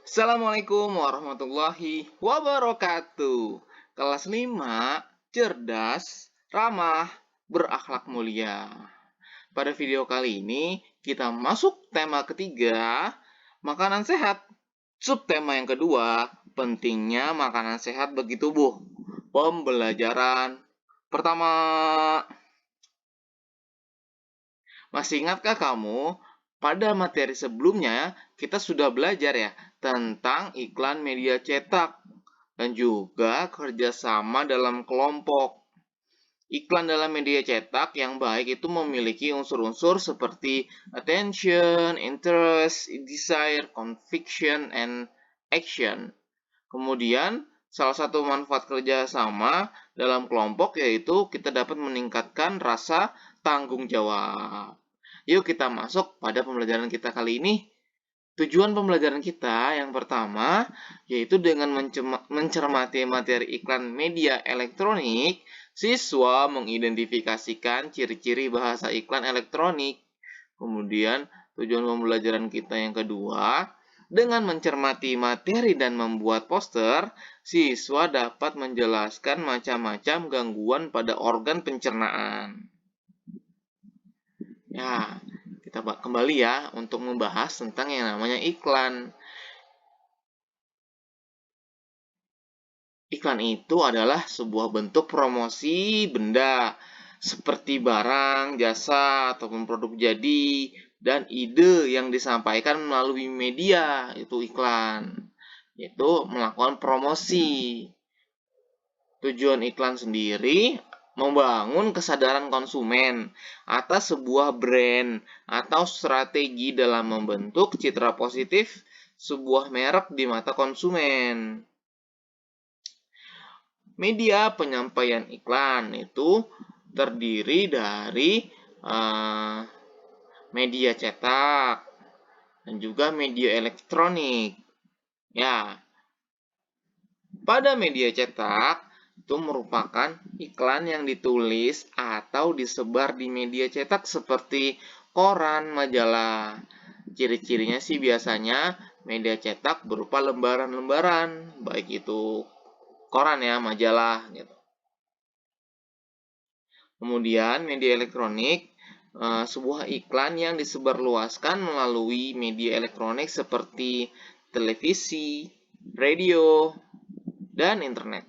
Assalamualaikum warahmatullahi wabarakatuh. Kelas 5, cerdas, ramah, berakhlak mulia. Pada video kali ini, kita masuk tema ketiga, makanan sehat. Subtema yang kedua, pentingnya makanan sehat bagi tubuh. Pembelajaran pertama. Masih ingatkah kamu? Pada materi sebelumnya, kita sudah belajar ya tentang iklan media cetak dan juga kerjasama dalam kelompok. Iklan dalam media cetak yang baik itu memiliki unsur-unsur seperti attention, interest, desire, conviction, and action. Kemudian, salah satu manfaat kerjasama dalam kelompok yaitu kita dapat meningkatkan rasa tanggung jawab. Yuk kita masuk pada pembelajaran kita kali ini. Tujuan pembelajaran kita yang pertama yaitu dengan mencermati materi iklan media elektronik, siswa mengidentifikasikan ciri-ciri bahasa iklan elektronik. Kemudian tujuan pembelajaran kita yang kedua, dengan mencermati materi dan membuat poster, siswa dapat menjelaskan macam-macam gangguan pada organ pencernaan. Ya, kita kembali ya untuk membahas tentang yang namanya iklan. Iklan itu adalah sebuah bentuk promosi benda seperti barang, jasa, ataupun produk jadi, dan ide yang disampaikan melalui media, itu iklan. Yaitu melakukan promosi. Tujuan iklan sendiri membangun kesadaran konsumen atas sebuah brand atau strategi dalam membentuk citra positif sebuah merek di mata konsumen. Media penyampaian iklan itu terdiri dari media cetak dan juga media elektronik. Ya, pada media cetak itu merupakan iklan yang ditulis atau disebar di media cetak seperti koran, majalah. Ciri-cirinya sih biasanya media cetak berupa lembaran-lembaran, baik itu koran ya, majalah gitu. Kemudian media elektronik, sebuah iklan yang disebarluaskan melalui media elektronik seperti televisi, radio, dan internet.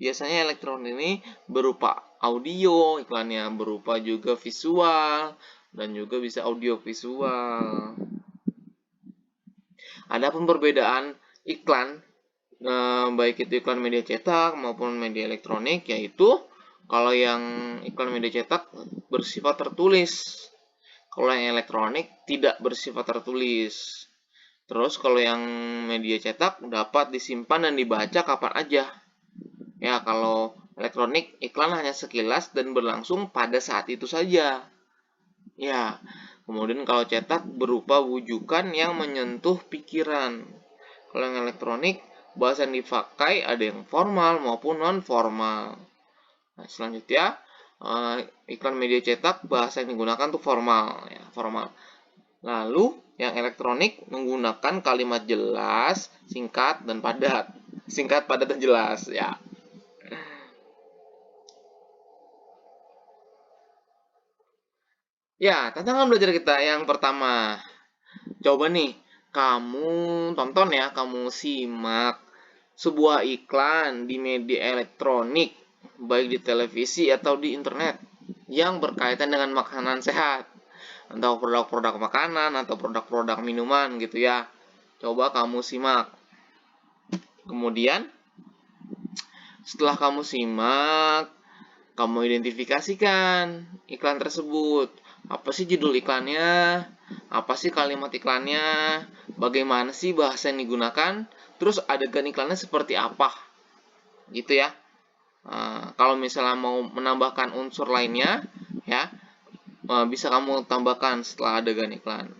Biasanya elektronik ini berupa audio, iklannya berupa juga visual, dan juga bisa audio visual. Adapun perbedaan iklan, baik itu iklan media cetak maupun media elektronik, yaitu kalau yang iklan media cetak bersifat tertulis, kalau yang elektronik tidak bersifat tertulis. Terus kalau yang media cetak dapat disimpan dan dibaca kapan aja. Ya, kalau elektronik iklan hanya sekilas dan berlangsung pada saat itu saja. Ya, kemudian kalau cetak berupa wujukan yang menyentuh pikiran. Kalau yang elektronik, bahasa yang dipakai ada yang formal maupun non-formal. Nah, selanjutnya, iklan media cetak bahasa yang digunakan tuh formal, ya, formal. Lalu yang elektronik menggunakan kalimat jelas, singkat, dan padat. Singkat, padat, dan jelas, ya. Ya, tantangan belajar kita yang pertama. Coba nih, kamu tonton ya, kamu simak sebuah iklan di media elektronik, baik di televisi atau di internet, yang berkaitan dengan makanan sehat, atau produk-produk makanan, atau produk-produk minuman gitu ya. Coba kamu simak. Kemudian, setelah kamu simak, kamu identifikasikan iklan tersebut. Apa sih judul iklannya? Apa sih kalimat iklannya? Bagaimana sih bahasa yang digunakan? Terus adegan iklannya seperti apa? Gitu ya. Kalau misalnya mau menambahkan unsur lainnya, ya bisa kamu tambahkan setelah adegan iklan.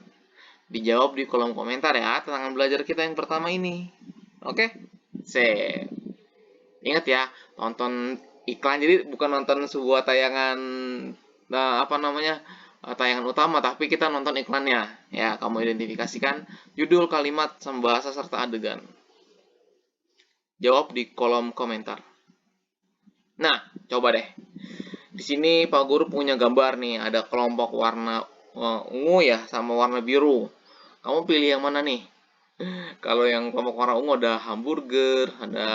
Dijawab di kolom komentar ya, tantangan belajar kita yang pertama ini. Oke? Ingat ya, tonton iklan, jadi bukan nonton sebuah tayangan apa namanya tayangan utama, tapi kita nonton iklannya. Ya, kamu identifikasikan judul, kalimat, sama bahasa serta adegan. Jawab di kolom komentar. Nah, coba deh. Di sini Pak Guru punya gambar nih, ada kelompok warna ungu ya sama warna biru. Kamu pilih yang mana nih? Kalau yang kelompok warna ungu ada hamburger, ada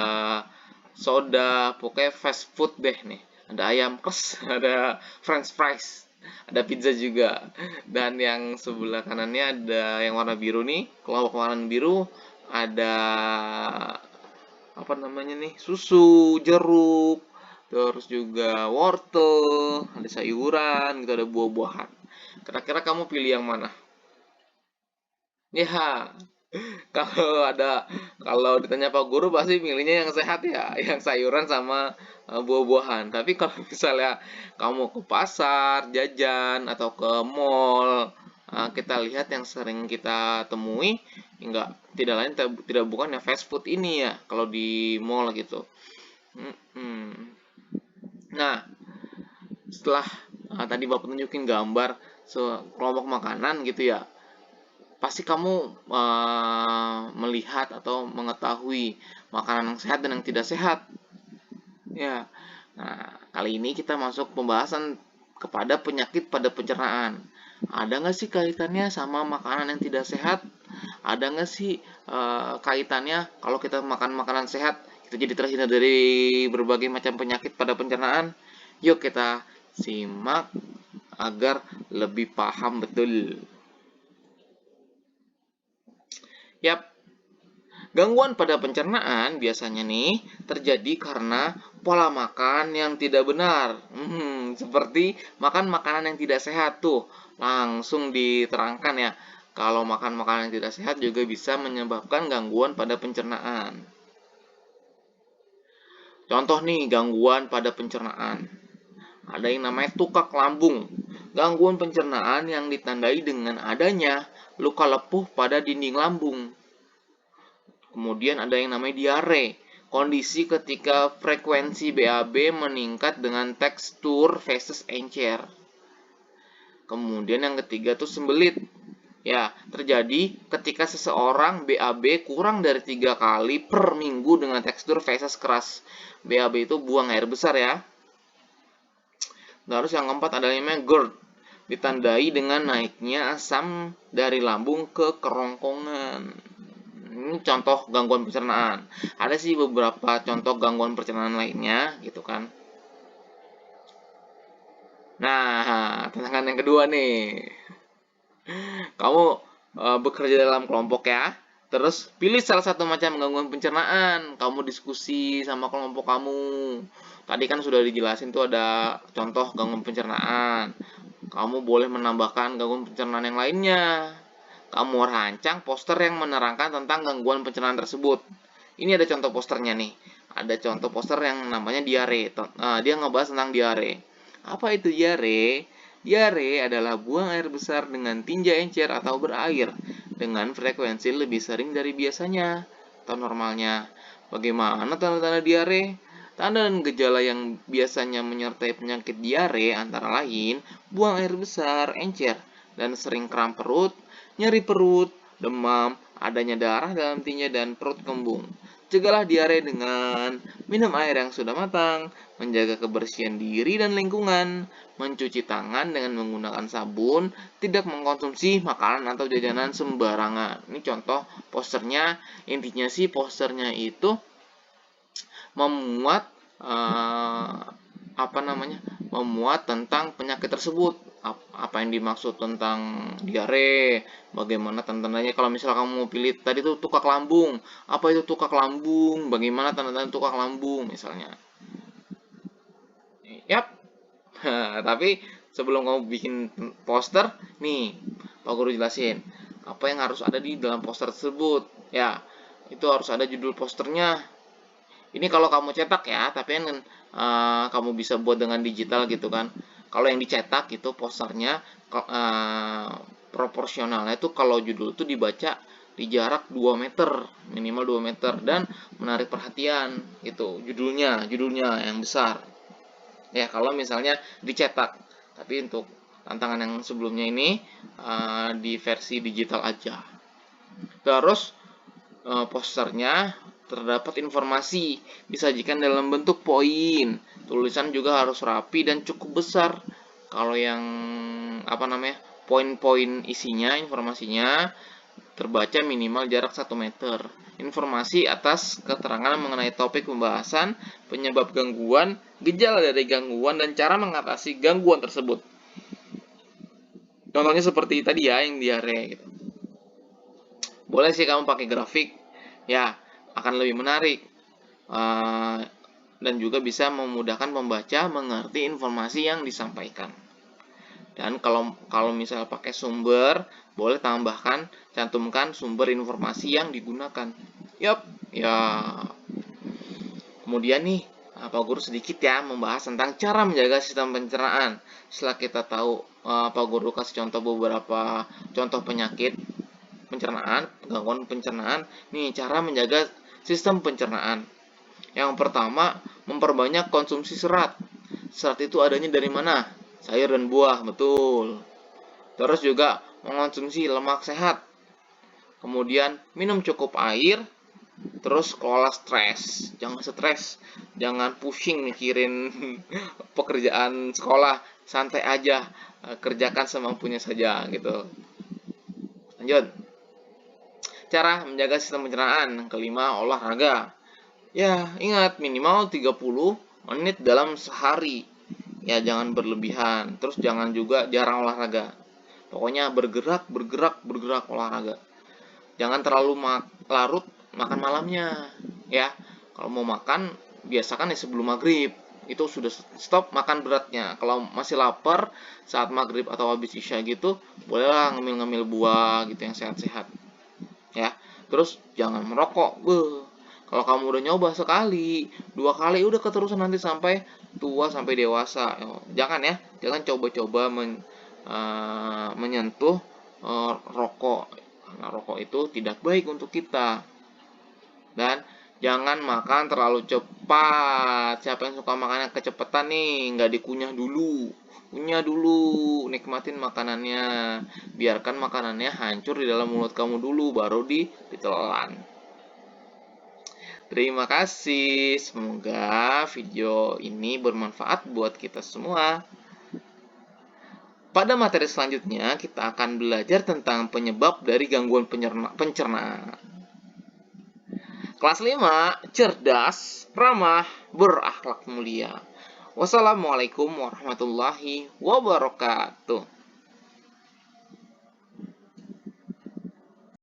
soda, pokoknya fast food deh nih. Ada ayam kres, ada french fries, ada pizza juga. Dan yang sebelah kanannya ada yang warna biru nih, kelompok warna biru ada apa namanya nih, susu, jeruk, terus juga wortel, ada sayuran, gitu, ada buah-buahan. Kira-kira kamu pilih yang mana? Ya, kalau ditanya Pak Guru pasti milihnya yang sehat ya, yang sayuran sama buah-buahan. Tapi kalau misalnya kamu ke pasar, jajan atau ke mall, kita lihat yang sering kita temui tidak lain tidak bukan yang fast food ini ya kalau di mall gitu. Nah, setelah tadi Bapak tunjukin gambar kelompok makanan gitu ya, pasti kamu melihat atau mengetahui makanan yang sehat dan yang tidak sehat. Ya. Nah, kali ini kita masuk pembahasan kepada penyakit pada pencernaan. Ada nggak sih kaitannya sama makanan yang tidak sehat? Ada nggak sih kaitannya kalau kita makan makanan sehat, kita jadi terhindar dari berbagai macam penyakit pada pencernaan? Yuk kita simak agar lebih paham betul. Yap, gangguan pada pencernaan biasanya nih terjadi karena pola makan yang tidak benar. Seperti makan makanan yang tidak sehat tuh. Langsung diterangkan ya. Kalau makan makanan yang tidak sehat juga bisa menyebabkan gangguan pada pencernaan. Contoh nih gangguan pada pencernaan. Ada yang namanya tukak lambung. Gangguan pencernaan yang ditandai dengan adanya luka lepuh pada dinding lambung. Kemudian ada yang namanya diare. Kondisi ketika frekuensi BAB meningkat dengan tekstur feses encer. Kemudian yang ketiga tuh sembelit. Ya, terjadi ketika seseorang BAB kurang dari 3 kali per minggu dengan tekstur feses keras. BAB itu buang air besar ya. Terus yang keempat ada yang namanya GERD. Ditandai dengan naiknya asam dari lambung ke kerongkongan. Ini contoh gangguan pencernaan. Ada sih beberapa contoh gangguan pencernaan lainnya gitu kan. Nah, tantangan yang kedua nih. Kamu bekerja dalam kelompok ya. Terus pilih salah satu macam gangguan pencernaan. Kamu diskusi sama kelompok kamu. Tadi kan sudah dijelasin tuh ada contoh gangguan pencernaan. Kamu boleh menambahkan gangguan pencernaan yang lainnya. Kamu rancang poster yang menerangkan tentang gangguan pencernaan tersebut. Ini ada contoh posternya nih. Ada contoh poster yang namanya diare. Dia ngebahas tentang diare. Apa itu diare? Diare adalah buang air besar dengan tinja encer atau berair dengan frekuensi lebih sering dari biasanya atau normalnya. Bagaimana tanda-tanda diare? Tanda dan gejala yang biasanya menyertai penyakit diare antara lain buang air besar, encer, dan sering kram perut, nyeri perut, demam, adanya darah dalam tinja, dan perut kembung. Cegahlah diare dengan minum air yang sudah matang, menjaga kebersihan diri dan lingkungan, mencuci tangan dengan menggunakan sabun, tidak mengkonsumsi makanan atau jajanan sembarangan. Ini contoh posternya. Intinya sih posternya itu memuat memuat tentang penyakit tersebut. Apa yang dimaksud tentang diare, bagaimana tanda-tandanya. Kalau misalnya kamu mau pilih tadi tuh tukak lambung, apa itu tukak lambung, bagaimana tanda-tanda tukak lambung misalnya. Yap. Tapi sebelum kamu bikin poster nih, Pak Guru jelasin apa yang harus ada di dalam poster tersebut. Ya, itu harus ada judul posternya. Ini kalau kamu cetak ya, tapi kan kamu bisa buat dengan digital gitu kan. Kalau yang dicetak itu posternya proporsionalnya itu kalau judul itu dibaca di jarak 2 meter, minimal 2 meter, dan menarik perhatian gitu. Judulnya yang besar. Ya, kalau misalnya dicetak. Tapi untuk tantangan yang sebelumnya ini di versi digital aja. Terus posternya terdapat informasi disajikan dalam bentuk poin. Tulisan juga harus rapi dan cukup besar. Kalau yang poin-poin isinya, informasinya terbaca minimal jarak 1 meter. Informasi atas keterangan mengenai topik pembahasan, penyebab gangguan, gejala dari gangguan, dan cara mengatasi gangguan tersebut. Contohnya seperti tadi ya, yang diare gitu. Boleh sih kamu pakai grafik, ya akan lebih menarik. Dan juga bisa memudahkan pembaca mengerti informasi yang disampaikan. Dan kalau misalnya pakai sumber, boleh cantumkan sumber informasi yang digunakan. Yup, ya. Kemudian nih, Pak Guru sedikit ya membahas tentang cara menjaga sistem pencernaan. Setelah kita tahu, Pak Guru kasih contoh beberapa contoh penyakit pencernaan, gangguan pencernaan. Nih, cara menjaga sistem pencernaan. Yang pertama, memperbanyak konsumsi serat. Serat itu adanya dari mana? Sayur dan buah, betul. Terus juga mengonsumsi lemak sehat. Kemudian minum cukup air. Terus kelola stres. Jangan stres. Jangan pusing mikirin pekerjaan sekolah. Santai aja. Kerjakan semampunya saja gitu. Lanjut. Cara menjaga sistem pencernaan. Kelima, olahraga. Ya, ingat minimal 30 menit dalam sehari. Ya, jangan berlebihan. Terus jangan juga jarang olahraga. Pokoknya bergerak olahraga. Jangan terlalu larut makan malamnya. Ya, kalau mau makan, biasakan ya sebelum maghrib. Itu sudah stop makan beratnya. Kalau masih lapar saat maghrib atau habis isya gitu, bolehlah ngemil-ngemil buah gitu yang sehat-sehat. Ya, terus jangan merokok. Kalau kamu udah nyoba sekali, 2 kali, udah keterusan nanti sampai tua, sampai dewasa. Jangan ya, jangan coba-coba menyentuh rokok. Karena rokok itu tidak baik untuk kita. Dan jangan makan terlalu cepat. Siapa yang suka makannya kecepatan nih, nggak dikunyah dulu. Kunyah dulu, nikmatin makanannya. Biarkan makanannya hancur di dalam mulut kamu dulu, baru ditelan. Terima kasih. Semoga video ini bermanfaat buat kita semua. Pada materi selanjutnya, kita akan belajar tentang penyebab dari gangguan pencernaan. Kelas 5, cerdas, ramah, berakhlak mulia. Wassalamualaikum warahmatullahi wabarakatuh.